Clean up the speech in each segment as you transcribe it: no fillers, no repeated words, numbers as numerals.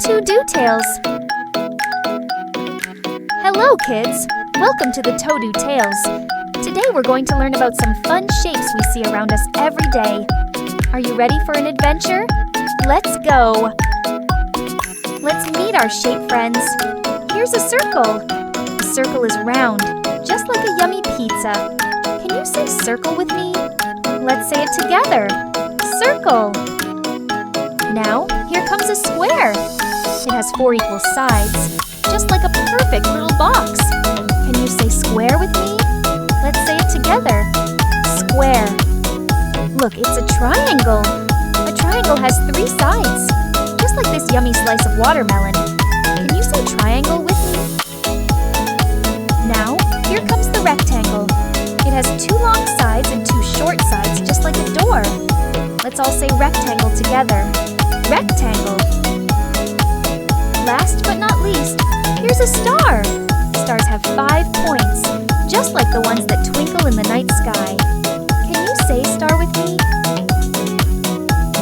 Todo Tales. Hello, kids. Welcome to the Todo Tales. Today we're going to learn about some fun shapes we see around us every day. Are you ready for an adventure? Let's go. Let's meet our shape friends. Here's a circle. The circle is round, just like a yummy pizza. Can you say circle with me? Let's say it together. Circle. Now, here comes a square. It has 4 equal sides, just like a perfect little box. Can you say square with me? Let's say it together. Square. Look, it's a triangle. A triangle has 3 sides, just like this yummy slice of watermelon. Can you say triangle with me? Now, here comes the rectangle. It has 2 long sides and 2 short sides, just like a door. Let's all say rectangle together. Rectangle. Last but not least, here's a star. Stars have 5 points, just like the ones that twinkle in the night sky. Can you say star with me?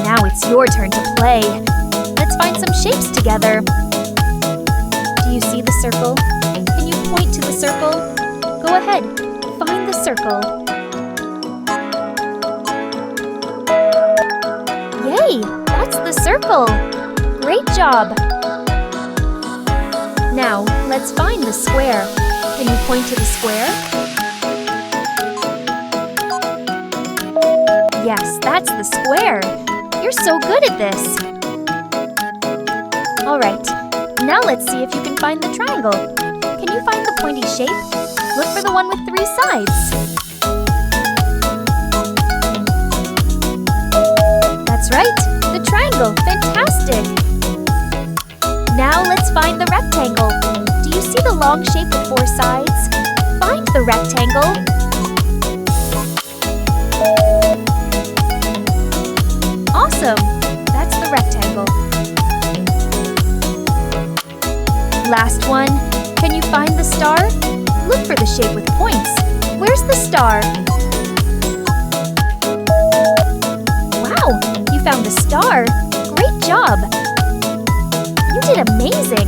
Now it's your turn to play. Let's find some shapes together. Do you see the circle? Can you point to the circle? Go ahead, find the circle. Yay! That's the circle! Great job! Now, let's find the square. Can you point to the square? Yes, that's the square. You're so good at this. Alright, now let's see if you can find the triangle. Can you find the pointy shape? Look for the one with 3 sides. That's right, the triangle. Fantastic! Now let's find the rectangle. Do you see the long shape with 4 sides? Find the rectangle. Awesome! That's the rectangle. Last one. Can you find the star? Look for the shape with points. Where's the star? Wow! You found the star. Great job! You did amazing!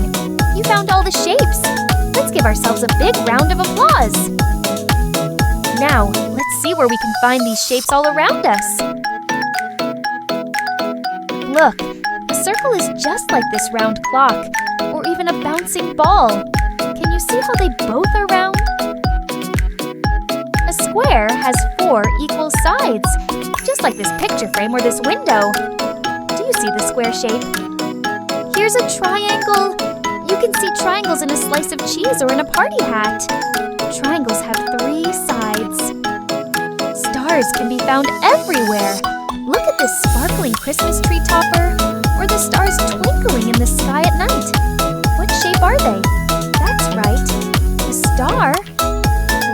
You found all the shapes! Let's give ourselves a big round of applause! Now, let's see where we can find these shapes all around us. Look, a circle is just like this round clock, or even a bouncing ball. Can you see how they both are round? A square has 4 equal sides, just like this picture frame or this window. Do you see the square shape? Here's a triangle. You can see triangles in a slice of cheese or in a party hat. Triangles have 3 sides. Stars can be found everywhere. Look at this sparkling Christmas tree topper, or the stars twinkling in the sky at night. What shape are they? That's right, a star.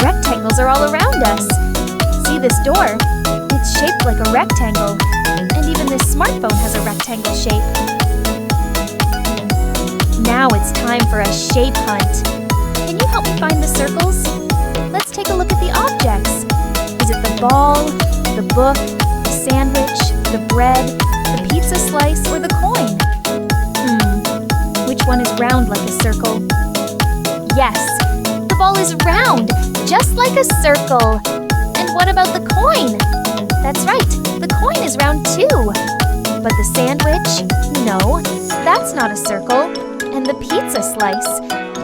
Rectangles are all around us. See this door? It's shaped like a rectangle, and even this smartphone has a rectangle shape. Now it's time for a shape hunt. Can you help me find the circles? Let's take a look at the objects. Is it the ball, the book, the sandwich, the bread, the pizza slice, or the coin? Which one is round like a circle? Yes, the ball is round, just like a circle. And what about the coin? That's right, the coin is round too. But the sandwich? No, that's not a circle. And the pizza slice?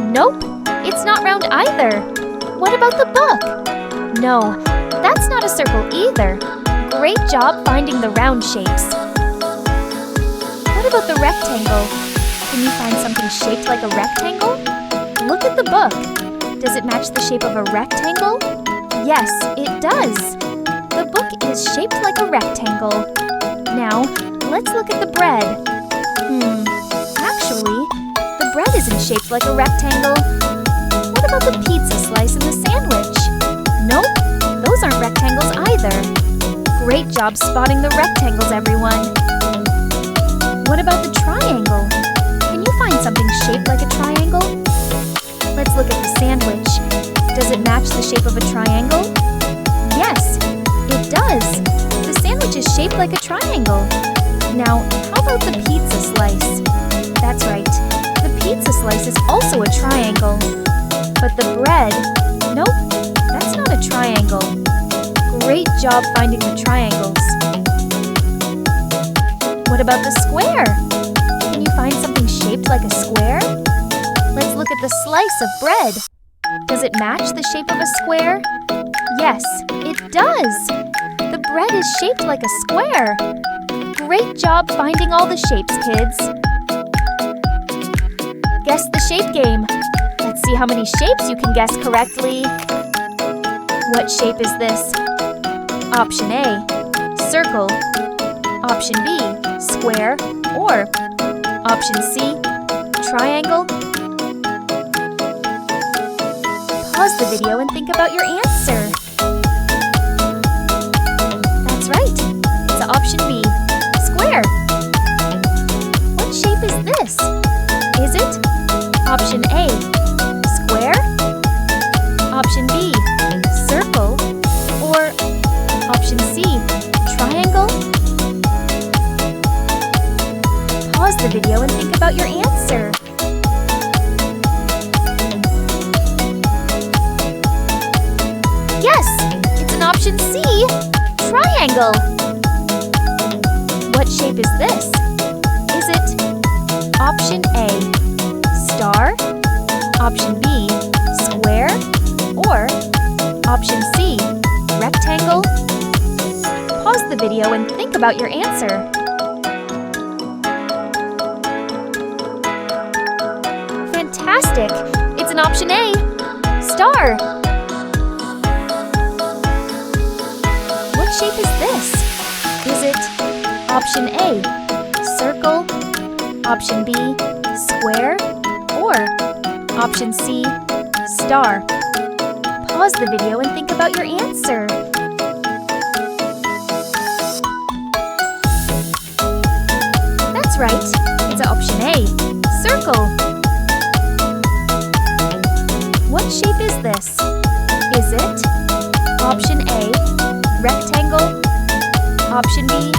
Nope, it's not round either. What about the book? No, that's not a circle either. Great job finding the round shapes. What about the rectangle? Can you find something shaped like a rectangle? Look at the book. Does it match the shape of a rectangle? Yes, it does. The book is shaped like a rectangle. Now, let's look at the bread. Actually, the bread isn't shaped like a rectangle. What about the pizza slice and the sandwich? Nope, those aren't rectangles either. Great job spotting the rectangles, everyone. What about the triangle? Can you find something shaped like a triangle? Let's look at the sandwich. Does it match the shape of a triangle? Yes, it does. The sandwich is shaped like a triangle. Now, how about the pizza slice? That's right, triangle. But the bread, nope, that's not a triangle. Great job finding the triangles. What about the square? Can you find something shaped like a square? Let's look at the slice of bread. Does it match the shape of a square? Yes, it does. The bread is shaped like a square. Great job finding all the shapes, kids. Guess the shape game. Let's see how many shapes you can guess correctly. What shape is this? Option A, circle. Option B, square. Or option C, triangle. Pause the video and think about your answer. That's right. It's option B, square. What shape is this? Is it option A, square? Option B, circle? Or option C, triangle? Pause the video and think about your answer. Yes, it's an option C, triangle. What shape is this? Is it option A, star? Option B, square? Or option C, rectangle? Pause the video and think about your answer. Fantastic! It's an option A, star. What shape is this? Is it option A, circle? Option B, square? Or option C, star? Pause the video and think about your answer. That's right, it's option A, circle. What shape is this? Is it option A, rectangle? Option B,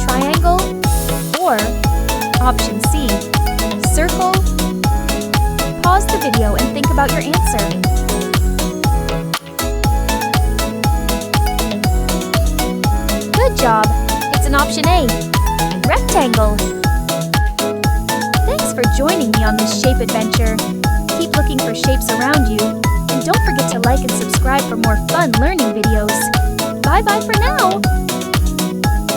triangle? Or option C, circle? Pause the video and think about your answer. Good job! It's an option A, rectangle. Thanks for joining me on this shape adventure. Keep looking for shapes around you, and don't forget to like and subscribe for more fun learning videos. Bye-bye for now!